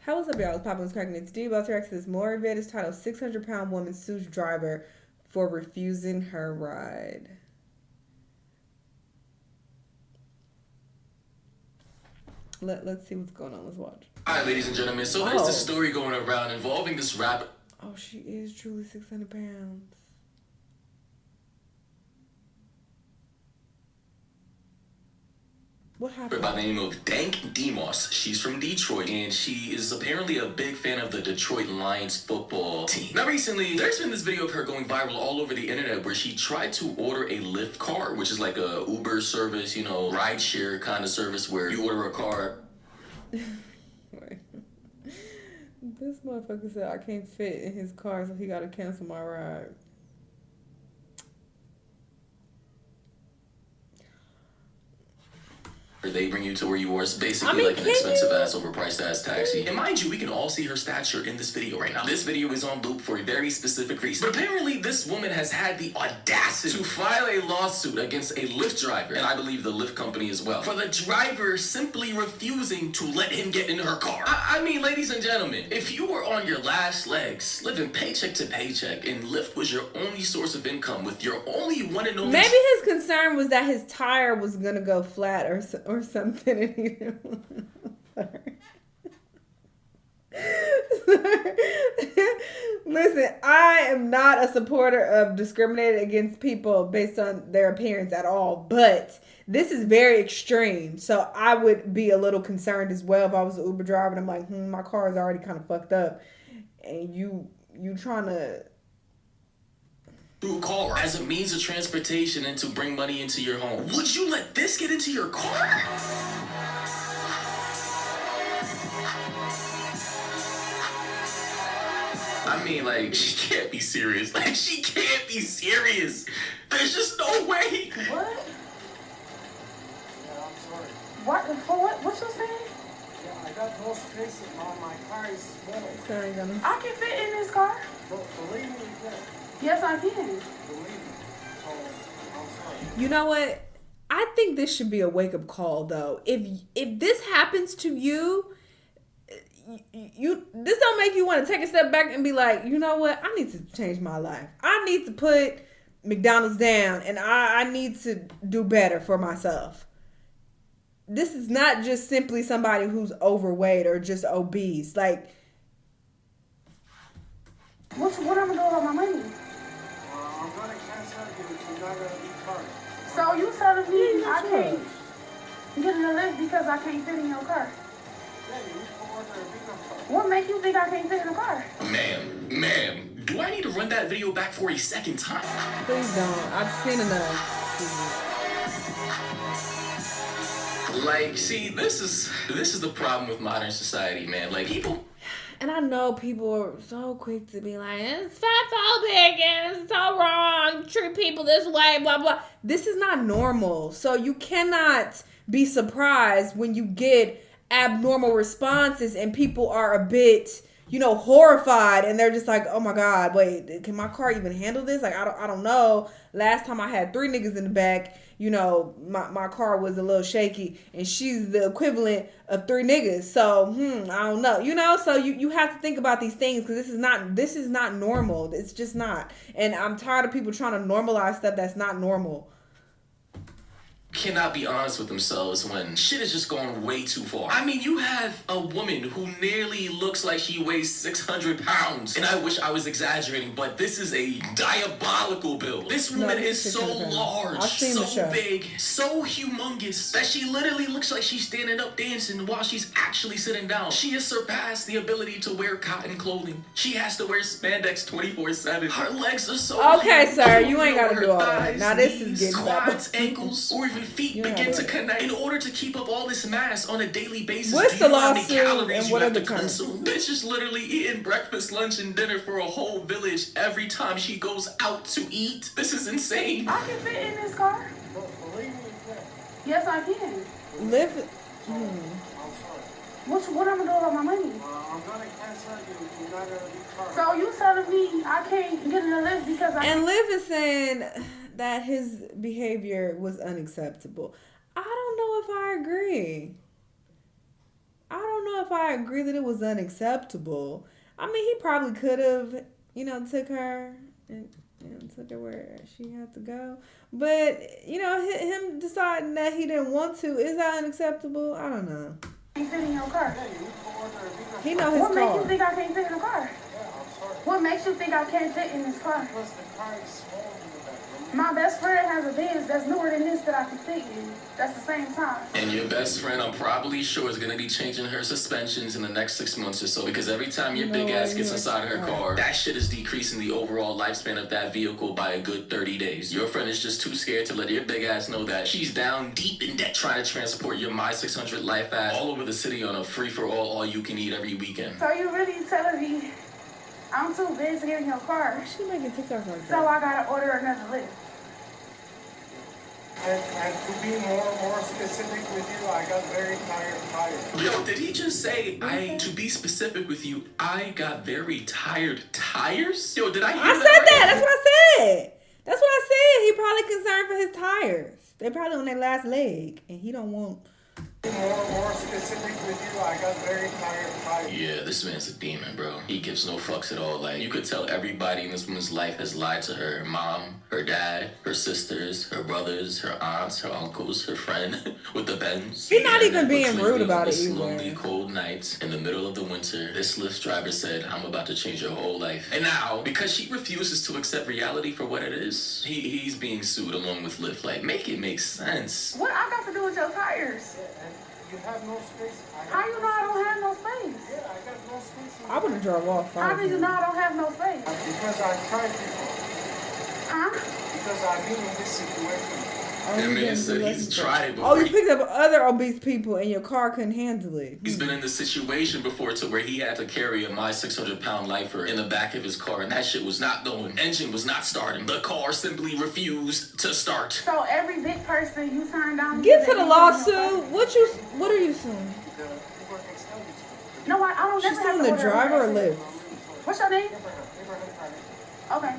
How was up, y'all? It's Poppins Cracking. It's D. Beltrex. This more vid is titled 600-pound woman sues driver for refusing her ride. Let's see what's going on. Let's watch. Hi, ladies and gentlemen. So there's this story going around involving this rapper. Oh, she is truly 600 pounds. What happened? By the name of Dank Demos. She's from Detroit, and she is apparently a big fan of the Detroit Lions football team. Now, recently, there's been this video of her going viral all over the internet where she tried to order a Lyft car, which is like a Uber service, you know, rideshare kind of service where you order a car. Wait. This motherfucker said I can't fit in his car, so he got to cancel my ride. They bring you to where you are. It's basically like an expensive ass, overpriced ass taxi. And mind you, we can all see her stature in this video right now. This video is on loop for a very specific reason. But apparently, this woman has had the audacity to file a lawsuit against a Lyft driver, and I believe the Lyft company as well, for the driver simply refusing to let him get in her car. I mean, ladies and gentlemen, if you were on your last legs, living paycheck to paycheck, and Lyft was your only source of income with your only one and only... Maybe his concern was that his tire was going to go flat or something, and he didn't. Listen, I am not a supporter of discriminating against people based on their appearance at all, but this is very extreme. So I would be a little concerned as well if I was an Uber driver and I'm like, my car is already kind of fucked up, and you trying to through a car as a means of transportation and to bring money into your home. Would you let this get into your car? I mean, like, she can't be serious. Like, she can't be serious. There's just no way. What? Yeah, I'm sorry. What? For what? What you saying? Yeah, I got no space in my car is small. Sorry, Gunna. I can fit in this car. But believe me, you can. Yes, I can. Believe me. So, I'm sorry. You know what? I think this should be a wake-up call, though. If this happens to you, this don't make you want to take a step back and be like, you know what? I need to change my life. I need to put McDonald's down, and I need to do better for myself. This is not just simply somebody who's overweight or just obese. Like, What I'm gonna do about my money? I'm gonna cancel you if you're not gonna be charged. So you telling me I can't get in the lift because I can't fit in your car? Yeah, you need to order a bigger car. What make you think I can't fit in the car? Ma'am, do I need to run that video back for a second time? please don't. I've seen enough. Like, see, this is the problem with modern society, man. Like, people... And I know people are so quick to be like, it's fatphobic and it's so wrong. Treat people this way, blah, blah. This is not normal. So you cannot be surprised when you get abnormal responses and people are a bit, horrified, and they're just like, oh my God, wait, can my car even handle this? Like, I don't know. Last time I had 3 niggas in the back, my car was a little shaky, and she's the equivalent of 3 niggas. So, I don't know. So you have to think about these things, because this is not normal. It's just not. And I'm tired of people trying to normalize stuff that's not normal. Cannot be honest with themselves when shit is just going way too far. I mean, you have a woman who nearly looks like she weighs 600 pounds. And I wish I was exaggerating, but this is a diabolical build. This woman is so large, so big, so humongous that she literally looks like she's standing up dancing while she's actually sitting down. She has surpassed the ability to wear cotton clothing. She has to wear spandex 24/7. Her legs are so okay, huge. sir, you ain't gotta do all that. Thighs, Now this knees, is getting quads, ankles, or even feet begin to connect. In order to keep up all this mass on a daily basis, what's the lawsuit and what you are have the to consume? Bitch is literally eating breakfast, lunch, and dinner for a whole village every time she goes out to eat. This is insane. I can fit in this car. But believe me, you can. Yes, I can. Live. I'm sorry. What I'm gonna do about my money? I'm gonna cancel you if you're not gonna be charged. So you telling me I can't get in the lift because I And Liv is saying that his behavior was unacceptable. I don't know if I agree. I don't know if I agree that it was unacceptable. I mean, he probably could have, took her and took her where she had to go. But, him deciding that he didn't want to, is that unacceptable? I don't know. Can't fit in your car. He know his car. What makes you think I can't fit in the car? Yeah, I'm sorry. What makes you think I can't fit in this car? Because the car is small in the back. My best friend has a Benz that's newer than this that I can fit in. That's the same size. And your best friend, I'm probably sure, is gonna be changing her suspensions in the next 6 months or so, because every time your big ass gets inside of her car, that shit is decreasing the overall lifespan of that vehicle by a good 30 days. Your friend is just too scared to let your big ass know that she's down deep in debt trying to transport your My 600 life ass all over the city on a free-for-all, all-you-can-eat every weekend. So you really telling me I'm too busy in your car, She making TikToks like so that. I gotta order another lift? And to be more specific with you, I got very tired. Yo, did he just say, to be specific with you, I got very tired tires? Yo, did I hear I that said right? that. That's what I said. That's what I said. He probably concerned for his tires. They probably on their last leg, and he don't want. More specific with you, I got very tired. Yeah, this man's a demon, bro. He gives no fucks at all. Like, you could tell everybody in this woman's life has lied to her. Her mom, her dad, her sisters, her brothers, her aunts, her uncles, her friend with the Benz. He's not even And being between rude about this it either. lonely, cold night in the middle of the winter, this Lyft driver said, I'm about to change your whole life. And now, because she refuses to accept reality for what it is, he's being sued along with Lyft. Like, make it make sense. What I got to do with your tires? And you have no space. How you know I don't have no space? Yeah, I got no space. I would have drove off. How do you know I don't have no space? Because I tried before. Huh? Because I've been in this situation. That man said he's tried it before. Oh, you picked up other obese people and your car couldn't handle it. He's been in this situation before to where he had to carry a My 600-pound lifer in the back of his car, and that shit was not going. Engine was not starting. The car simply refused to start. So every big person you turn down. Get to the lawsuit. What are you suing? No, I don't She's never have suing to the order driver or a Lyft? What's your name? Okay.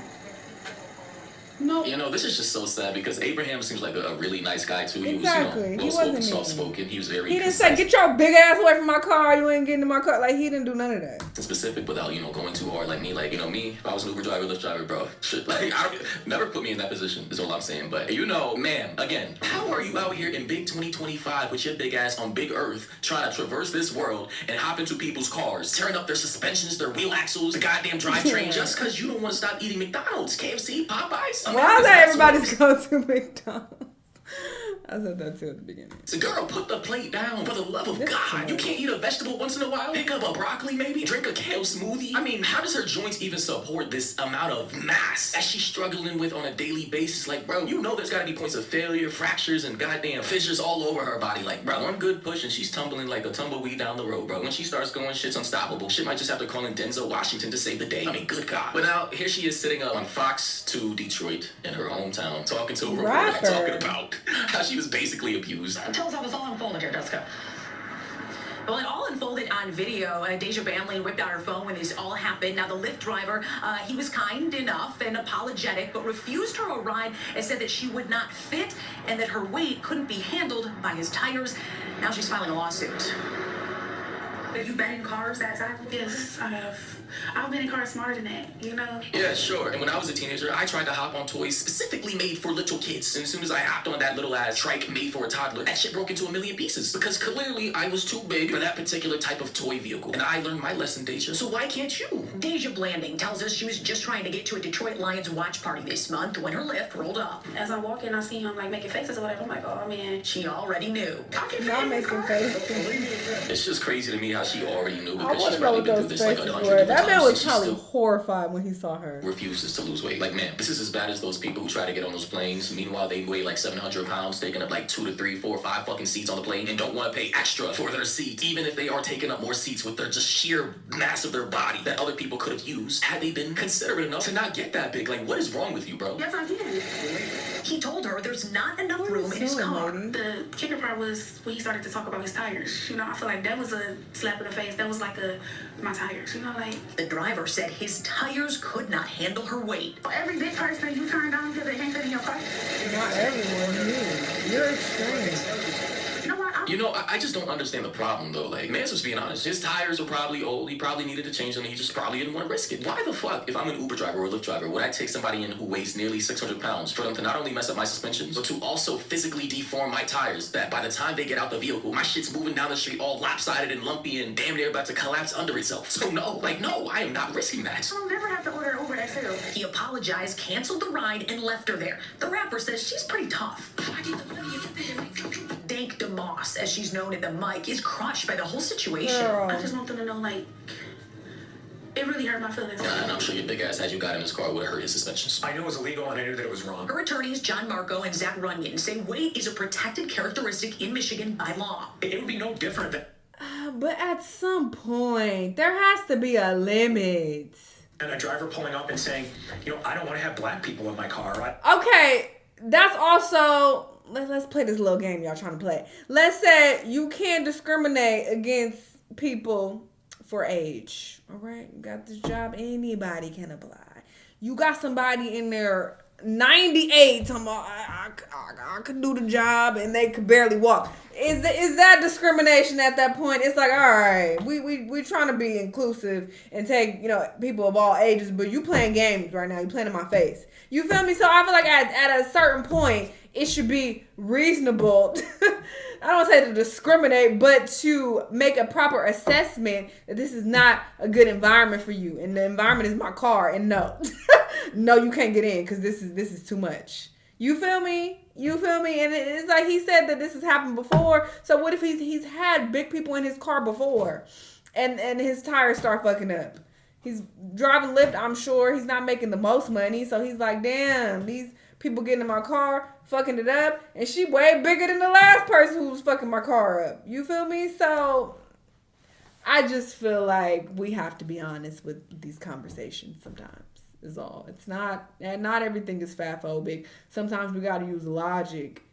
No. You know, this is just so sad because Abraham seems like a really nice guy too. He Exactly. He was, well-spoken, wasn't mean. soft-spoken. He was very He didn't concise say, get your big ass away from my car. You ain't getting in my car. Like, he didn't do none of that. and specific without, going too hard like me. Like, me, if I was an Uber driver, Lyft driver, bro, shit, like, never put me in that position is all I'm saying. But, ma'am, again, how are you out here in big 2025 with your big ass on big earth trying to traverse this world and hop into people's cars, tearing up their suspensions, their wheel axles, the goddamn drivetrain, just because you don't want to stop eating McDonald's, KFC, Popeyes? Why is that everybody's go-to McDonald's? I said that too at the beginning. So girl, put the plate down for the love of God. You can't eat a vegetable once in a while? Pick up a broccoli maybe? Drink a kale smoothie? I mean, how does her joints even support this amount of mass that she's struggling with on a daily basis? Like, bro, there's gotta be points of failure, fractures, and goddamn fissures all over her body. Like, bro, one good push and she's tumbling like a tumbleweed down the road, bro. When she starts going, shit's unstoppable. Shit might just have to call in Denzel Washington to save the day. I mean, good God. But now, here she is sitting up on Fox 2 Detroit in her hometown, talking to a reporter, talking about how she was basically abused. Tell us how this all unfolded here, Jessica. Well, it all unfolded on video. Deja Bamley whipped out her phone when this all happened. Now, the Lyft driver, he was kind enough and apologetic, but refused her a ride and said that she would not fit and that her weight couldn't be handled by his tires. Now she's filing a lawsuit. Have you been in cars that time? Yes, I have. I've been in cars smarter than that, Yeah, sure. And when I was a teenager, I tried to hop on toys specifically made for little kids. And as soon as I hopped on that little ass trike made for a toddler, that shit broke into a million pieces. Because clearly I was too big for that particular type of toy vehicle. And I learned my lesson, Deja. So why can't you? Deja Blanding tells us she was just trying to get to a Detroit Lions watch party this month when her Lyft rolled up. As I walk in, I see him making faces or whatever. I'm like, oh man. She already knew. Not making faces. It's just crazy to me how she already knew I because want she's to know probably what been through those this like faces 100 were. different That man times. was and she probably still horrified when he saw her. refuses to lose weight. Like, man, this is as bad as those people who try to get on those planes. Meanwhile, they weigh like 700 pounds, taking up like 2 to 3, 4, 5 fucking seats on the plane and don't want to pay extra for their seat, even if they are taking up more seats with their just sheer mass of their body that other people could have used had they been considerate enough to not get that big. Like, what is wrong with you, bro? Yes, I can. He told her there's not enough room in his car. The kicker part was when he started to talk about his tires. I feel like that was a slap in the face. That was like my tires. The driver said his tires could not handle her weight. Every big person you turn down because they can't fit in your car. Not everyone. You're extreme. You know what? You know, I just don't understand the problem, though. Like, man's just being honest. His tires are probably old. He probably needed to change them. And he just probably didn't want to risk it. Why the fuck, if I'm an Uber driver or a Lyft driver, would I take somebody in who weighs nearly 600 pounds for them to not only mess up my suspensions, but to also physically deform my tires, that by the time they get out the vehicle, my shit's moving down the street all lopsided and lumpy and damn near about to collapse under itself. So no, I am not risking that. I'll never have to order an Uber XL. He apologized, canceled the ride, and left her there. The rapper says she's pretty tough. Dank DeMoss, as she's known at the mic, is crushed by the whole situation. Girl. I just want them to know, like, it really hurt my feelings. And I'm sure your big ass, had you got in his car, would have hurt his suspensions. I knew it was illegal and I knew that it was wrong. Her attorneys, John Marco and Zach Runyon, say weight is a protected characteristic in Michigan by law. It would be no different than But at some point, there has to be a limit. a driver pulling up and saying, I don't want to have black people in my car. Okay, that's also... Let's play this little game y'all trying to play. Let's say you can't discriminate against people for age. All right? You got this job. Anybody can apply. You got somebody in there 98 talking about, I could do the job and they could barely walk. Is that discrimination at that point? It's like, all right, we trying to be inclusive and take, people of all ages, but you playing games right now. You playing in my face. You feel me? So I feel like at a certain point, it should be reasonable. I don't want to say to discriminate, but to make a proper assessment that this is not a good environment for you. And the environment is my car. And no, no, you can't get in because this is too much. You feel me? And it's like he said that this has happened before. So what if he's had big people in his car before and his tires start fucking up? He's driving Lyft, I'm sure. He's not making the most money. So he's like, damn, these people getting in my car, fucking it up. And she way bigger than the last person who was fucking my car up. You feel me? So I just feel like we have to be honest with these conversations sometimes. Is all. It's not, and not everything is fatphobic. Sometimes we got to use logic.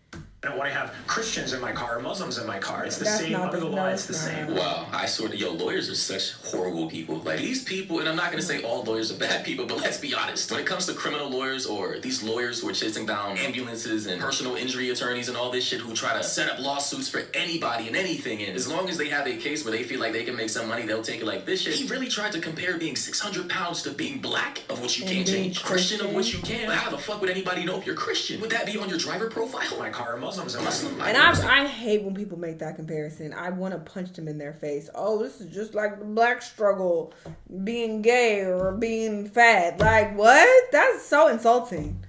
I don't want to have Christians in my car or Muslims in my car. It's the That's same. not Under the the- law, no, it's the it's not. same. Wow, I swear to lawyers are such horrible people. Like, these people, and I'm not going to say all lawyers are bad people, but let's be honest. When it comes to criminal lawyers or these lawyers who are chasing down ambulances and personal injury attorneys and all this shit who try to set up lawsuits for anybody and anything, and as long as they have a case where they feel like they can make some money, they'll take it like this shit. He really tried to compare being 600 pounds to being black, of which you And can't being change, Christian, of Christian. which you can. But how the fuck would anybody know if you're Christian? Would that be on your driver profile? My car or Muslims in my Muslim. car. And I hate when people make that comparison. I want to punch them in their face. Oh, this is just like the black struggle, being gay or being fat. Like, what? That's so insulting.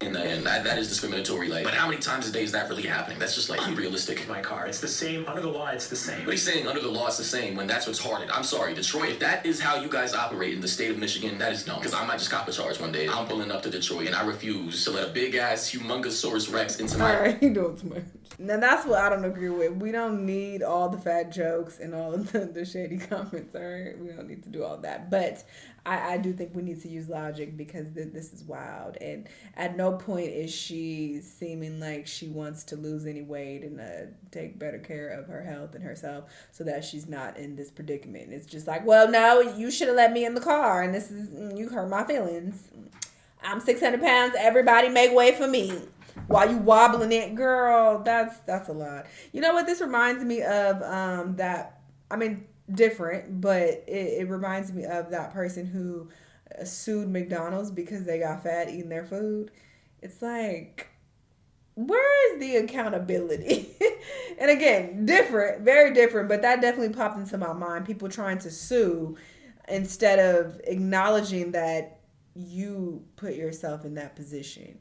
And that is discriminatory. Like, but how many times a day is that really happening? That's just like unrealistic. My car. It's the same. Under the law, it's the same. But he's saying under the law it's the same when that's what's retarded. I'm sorry, Detroit. If that is how you guys operate in the state of Michigan, that is dumb. Because I might just cop a charge one day. I'm pulling up to Detroit and I refuse to let a big ass humongosaurus Rex into my. All right, you doing too much. Now that's what I don't agree with. We don't need all the fat jokes and all the shady comments. All right, we don't need to do all that. But I do think we need to use logic because this is wild. And at no point is she seeming like she wants to lose any weight and take better care of her health and herself so that she's not in this predicament. It's just like, well, no, you should have let me in the car, and this is you hurt my feelings. I'm 600 pounds. Everybody make way for me. While you wobbling it, girl, that's a lot. You know what this reminds me of? Different, but it reminds me of that person who sued McDonald's because they got fat eating their food. It's like, where is the accountability? And again, different, very different, but that definitely popped into my mind. People trying to sue instead of acknowledging that you put yourself in that position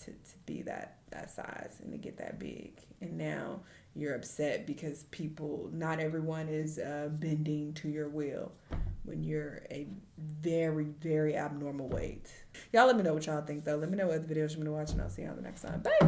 to be that size and to get that big. And now you're upset because not everyone is bending to your will when you're a very, very abnormal weight. Y'all let me know what y'all think, though. Let me know what videos you're going to watch, and I'll see y'all the next time. Bye.